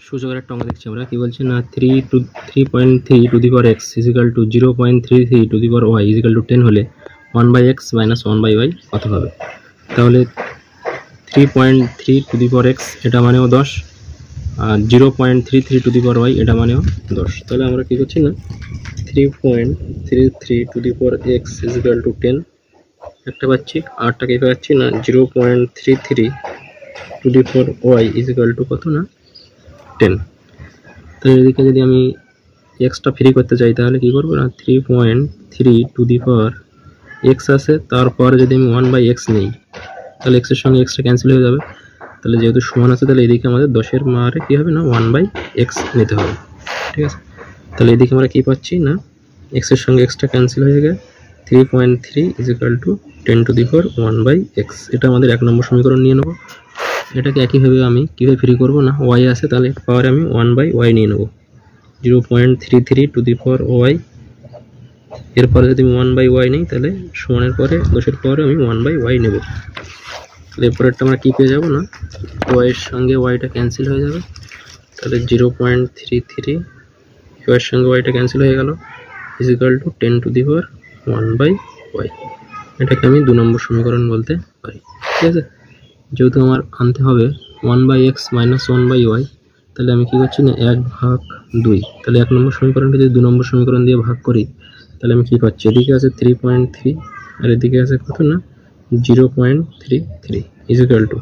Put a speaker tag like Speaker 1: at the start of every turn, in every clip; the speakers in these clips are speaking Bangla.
Speaker 1: সূচকের একটা অঙ্ক দেখছি আমরা কি বলছি না 3.3 to the power x equal to 0.33 to the power y equal to 10 হলে 1/x মাইনাস 1/y কত হবে। তাহলে 3.3 টু দি পাওয়ার x এটা মানেও 10 আর 0.33 টু দি পাওয়ার y এটা মানেও 10। তাহলে আমরা কি করছি না 3.33 to the power x equal to 10 একটা পাচ্ছি, আরটাকে পাচ্ছি না 0.33 to the power y equal to কত না 10। তাহলে এদিকে যদি আমি এক্সটা ফ্রি করতে চাই তাহলে কি করবো না 3.3 টু দি পাওয়ার এক্স আছে, তারপর যদি আমি 1/x নিই তাহলে এক্সের সঙ্গে এক্সটা ক্যান্সেল হয়ে যাবে। তাহলে যেহেতু সমান আছে তাহলে এদিকে আমাদের 10-এর মারে কী হবে না 1/x নিতে হবে, ঠিক আছে। তাহলে এদিকে আমরা কী পাচ্ছি না এক্সের সঙ্গে এক্সটা ক্যান্সেল হয়ে গেলে 3.3 equal to 10 to the power 1/x। এটা আমাদের 1 নম্বর সমীকরণ নিয়ে নেবো। এটাকে একইভাবে আমি কীভাবে ফ্রি করবো না y আছে তাহলে পাওয়ারে আমি 1/y নিয়ে নেবো 0.33 টু দি পাওয়ার y। এরপরে যদি আমি 1/y নিই তাহলে সমানের পরে 10-এর পরে আমি 1/y নেব। তাহলে এরপরেরটা আমরা কী পেয়ে যাবো না y এর সঙ্গে yটা ক্যান্সেল হয়ে যাবে, তাহলে 0.33 y এর সঙ্গে yটা ক্যান্সেল হয়ে গেল equal to 10 to the power 1/y। এটাকে আমি 2 নম্বর সমীকরণ বলতে পারি, ঠিক আছে। যেহেতু আমার আনতে হবে 1/x মাইনাস 1/y, তাহলে আমি কী করছি না 1/2। তাহলে 1 নম্বর সমীকরণটা যদি 2 নম্বর সমীকরণ দিয়ে ভাগ করি তাহলে আমি কী পাচ্ছি, এদিকে আছে 3.3 আর এদিকে আছে কত না 0.33 ইজিক্যাল টু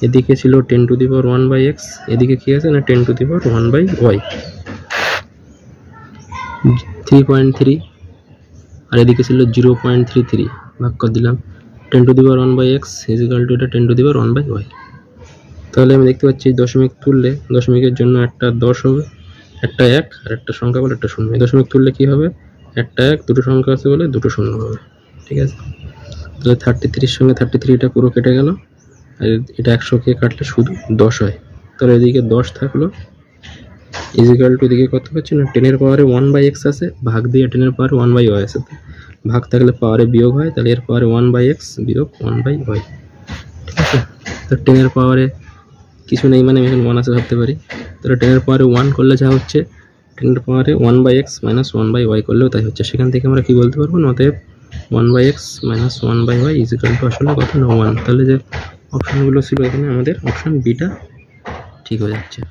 Speaker 1: এদিকে ছিল 10 টু দি পাওয়ার 1/x, এদিকে কী আছে না 10 টু দি পাওয়ার 1/y 3.3 আর এদিকে ছিল 0.33 ভাগ করে দিলাম 10 to the power 1/x equal to এটা 10 টু দি পাওয়ার 1/y। তাহলে আমি দেখতে পাচ্ছি দশমিক তুললে দশমিকের জন্য একটা 10 হবে, একটা 1 আর একটা সংখ্যা বলে একটা 0। দশমিক তুললে কি হবে একটা 1, দুটো সংখ্যা আছে বলে দুটো 0 হবে, ঠিক আছে। তাহলে 33-এর সঙ্গে 33টা পুরো কেটে গেল আর এটা 100কে কাটলে শুধু 10 হয়। তাহলে এদিকে 10 থাকলো ইজিক্যাল টু এদিকে কত পাচ্ছি না 10-এর পাওয়ারে 1/x আছে, ভাগ দিয়ে 10-এর পাওয়ারে 1/y আছে, ভাগ থাকলে পাওয়ারে বিয়োগ হয়, তাহলে এর পাওয়ারে 1/x বিয়োগ 1/y, ঠিক আছে। তো 10-এর পাওয়ারে কিছু নেই মানে আমি এখন 1 আছে ভাবতে পারি, তাহলে 10-এর পাওয়ারে 1 করলে যা হচ্ছে 10-এর পাওয়ারে 1/x মাইনাস 1/y করলেও তাই হচ্ছে। সেখান থেকে আমরা কি বলতে পারবো, অতএব 1/x minus 1/y is equal two আসলে কত না 1। তাহলে যে অপশানগুলো ছিল এখানে আমাদের অপশান বিটা ঠিক হয়ে যাচ্ছে।